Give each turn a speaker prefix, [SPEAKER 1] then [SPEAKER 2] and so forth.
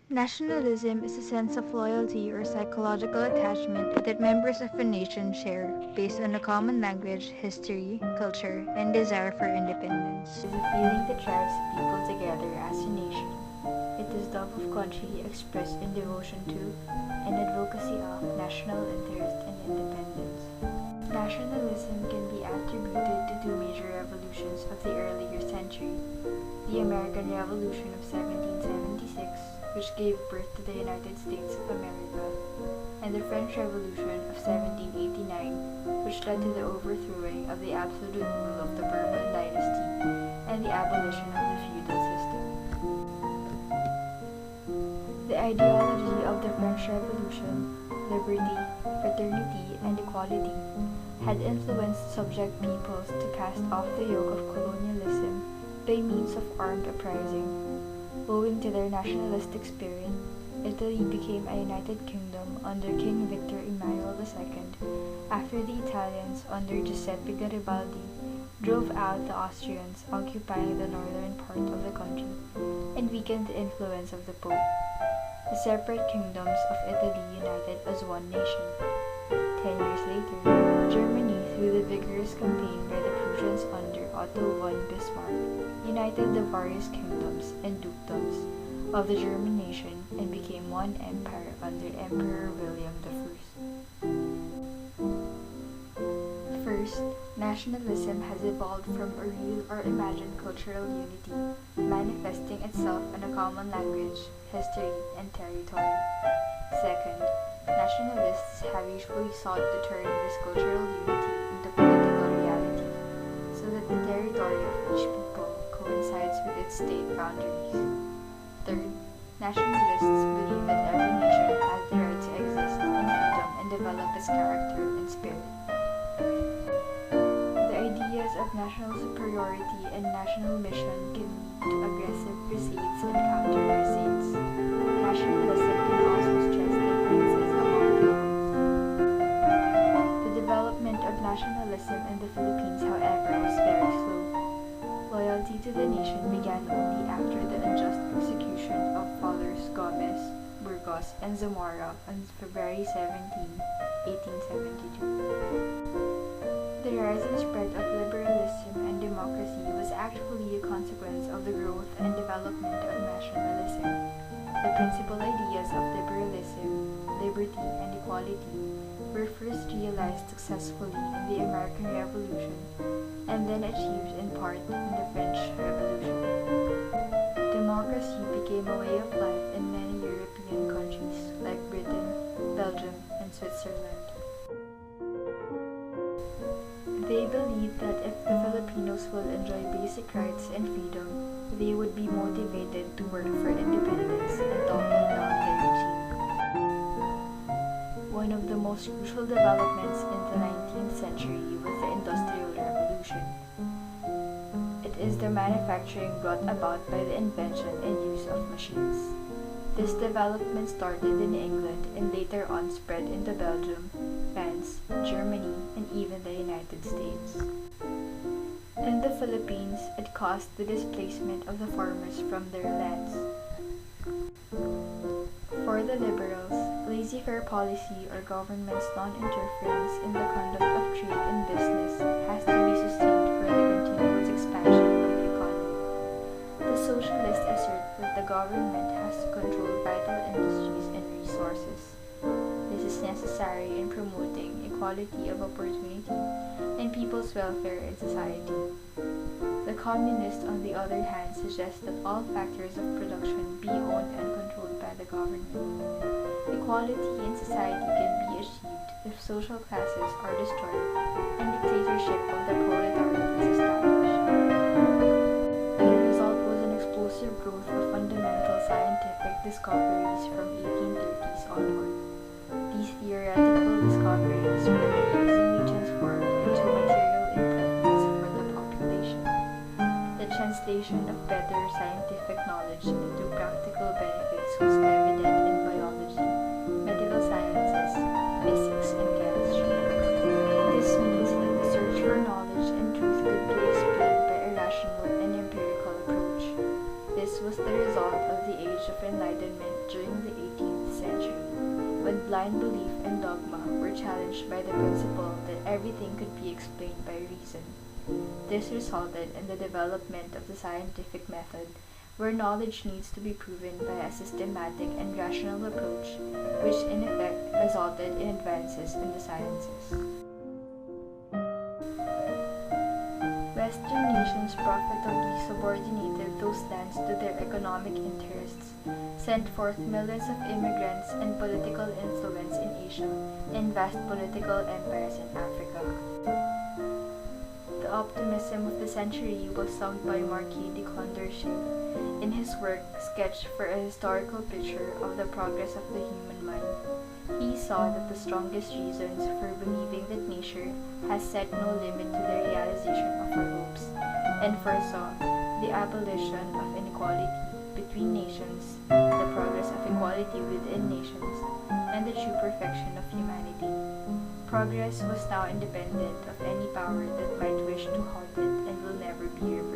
[SPEAKER 1] Nationalism is a sense of loyalty or psychological attachment that members of a nation share based on a common language, history, culture, and desire for independence.
[SPEAKER 2] It is a feeling that drives people together as a nation. It is love of country expressed in devotion to and advocacy of national interest and independence. Nationalism can be attributed to two major revolutions of the earlier century: the American Revolution of 1776, which gave birth to the United States of America, and the French Revolution of 1789, which led to the overthrowing of the absolute rule of the Bourbon dynasty and the abolition of the feudal system. The ideology of the French Revolution, liberty, fraternity, and equality, had influenced subject peoples to cast off the yoke of colonialism by means of armed uprising. Owing to their nationalistic spirit, Italy became a united kingdom under King Victor Emmanuel II after the Italians under Giuseppe Garibaldi drove out the Austrians occupying the northern part of the country and weakened the influence of the Pope. The separate kingdoms of Italy united as one nation. 10 years later, Germany, through the vigorous campaign by the Prussians under Otto von Bismarck, united the various kingdoms and dukedoms of the German nation and became one empire under Emperor William I. First, nationalism has evolved from a real or imagined cultural unity, manifesting itself in a common language, history, and territory. Second, nationalists have usually sought to turn this cultural unity into political reality, so that the territory of each people coincides with its state boundaries. Third, nationalists believe that every nation has the right to exist in freedom and develop its character and spirit. The ideas of national superiority and national mission can lead to aggressive crusades and counter-crusades. Nationalism can also stress differences among peoples. The development of nationalism in the Philippines, however, was very slow. Loyalty to the nation began only after the unjust execution of Fathers Gomez, Burgos, and Zamora on February 17, 1872. The rise and spread of liberalism and democracy was actually a consequence of the growth and development of nationalism. The principal ideas of liberalism, liberty, and equality were first realized successfully in the American Revolution and then achieved in part in the French Revolution. Democracy became a way of life in many European countries like Britain, Belgium, and Switzerland. They believed that if the Filipinos will enjoy basic rights and freedom, they would be motivated to work for independence and topple down their regime. One of the most crucial developments in the 19th century was the Industrial Revolution. It is the manufacturing brought about by the invention and use of machines. This development started in England and later on spread into Belgium, France, Germany, and even the United States. In the Philippines, it caused the displacement of the farmers from their lands. For the liberals, laissez-faire policy or government's non-interference in the conduct of trade and business has to be sustained for the continuous expansion of the economy. The socialists assert that the government has to control vital industries and resources. This is necessary in promoting equality of opportunity and people's welfare in society. The communists, on the other hand, suggest that all factors of production be owned and controlled by the government. Equality in society can be achieved if social classes are destroyed and dictatorship of the proletariat is established. The result was an explosive growth of fundamental scientific discoveries from 1830s onward. These theoretical discoveries were increasingly transformed into material improvements for the population. The translation of better scientific knowledge into practical benefits was evident in biology, medical sciences, physics, and chemistry. This means that the search for knowledge and truth could be explained by a rational and empirical approach. This was the result of the age age of enlightenment during the 18th century, when blind belief and dogma were challenged by the principle that everything could be explained by reason. This resulted in the development of the scientific method, where knowledge needs to be proven by a systematic and rational approach, which in effect resulted in advances in the sciences. Western nations profitably subordinated those lands to their economic interests, sent forth millions of immigrants and political influence in Asia, and vast political empires in Africa. The optimism of the century was sung by Marquis de Condorcet in his work Sketch for a Historical Picture of the Progress of the Human Mind. He saw that the strongest reasons for believing that nature has set no limit to the realization of her hopes, and foresaw the abolition of inequality between nations, the progress of equality within nations, and the true perfection of humanity. Progress was now independent of any power that might wish to halt it and will never be reversed.